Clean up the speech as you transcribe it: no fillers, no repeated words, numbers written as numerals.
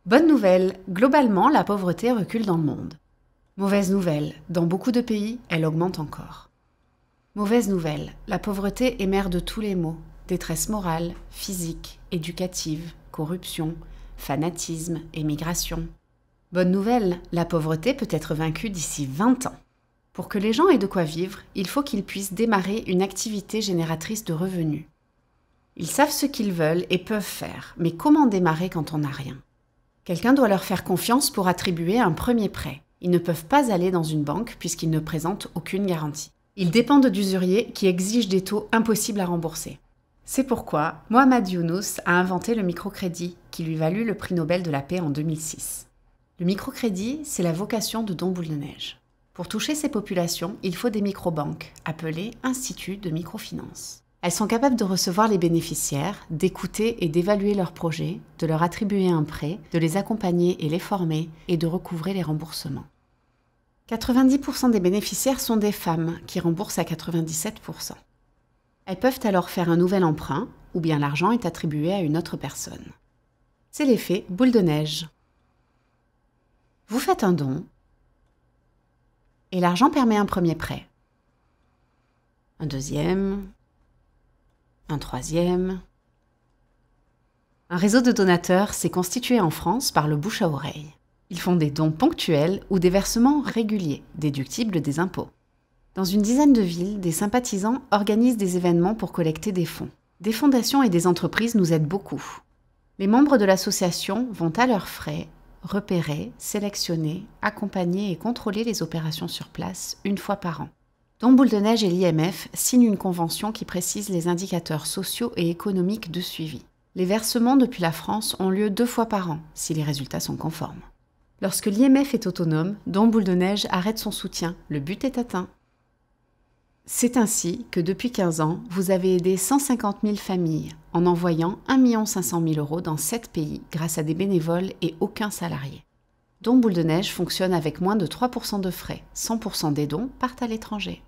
Bonne nouvelle, globalement, la pauvreté recule dans le monde. Mauvaise nouvelle, dans beaucoup de pays, elle augmente encore. Mauvaise nouvelle, la pauvreté est mère de tous les maux. Détresse morale, physique, éducative, corruption, fanatisme, émigration. Bonne nouvelle, la pauvreté peut être vaincue d'ici 20 ans. Pour que les gens aient de quoi vivre, il faut qu'ils puissent démarrer une activité génératrice de revenus. Ils savent ce qu'ils veulent et peuvent faire, mais comment démarrer quand on n'a rien ? Quelqu'un doit leur faire confiance pour attribuer un premier prêt. Ils ne peuvent pas aller dans une banque puisqu'ils ne présentent aucune garantie. Ils dépendent d'usuriers qui exigent des taux impossibles à rembourser. C'est pourquoi Mohamed Younous a inventé le microcrédit qui lui valut le prix Nobel de la paix en 2006. Le microcrédit, c'est la vocation de Don Boule de Neige. Pour toucher ces populations, il faut des microbanques, appelées instituts de microfinance. Elles sont capables de recevoir les bénéficiaires, d'écouter et d'évaluer leurs projets, de leur attribuer un prêt, de les accompagner et les former, et de recouvrer les remboursements. 90% des bénéficiaires sont des femmes, qui remboursent à 97%. Elles peuvent alors faire un nouvel emprunt, ou bien l'argent est attribué à une autre personne. C'est l'effet boule de neige. Vous faites un don, et l'argent permet un premier prêt. Un deuxième, un troisième. Un réseau de donateurs s'est constitué en France par le bouche à oreille. Ils font des dons ponctuels ou des versements réguliers, déductibles des impôts. Dans une dizaine de villes, des sympathisants organisent des événements pour collecter des fonds. Des fondations et des entreprises nous aident beaucoup. Les membres de l'association vont à leurs frais repérer, sélectionner, accompagner et contrôler les opérations sur place une fois par an. Don Boule de Neige et l'IMF signent une convention qui précise les indicateurs sociaux et économiques de suivi. Les versements depuis la France ont lieu 2 fois par an, si les résultats sont conformes. Lorsque l'IMF est autonome, Don Boule de Neige arrête son soutien, le but est atteint. C'est ainsi que depuis 15 ans, vous avez aidé 150 000 familles en envoyant 1 500 000 € dans 7 pays grâce à des bénévoles et aucun salarié. Don Boule de Neige fonctionne avec moins de 3% de frais, 100% des dons partent à l'étranger.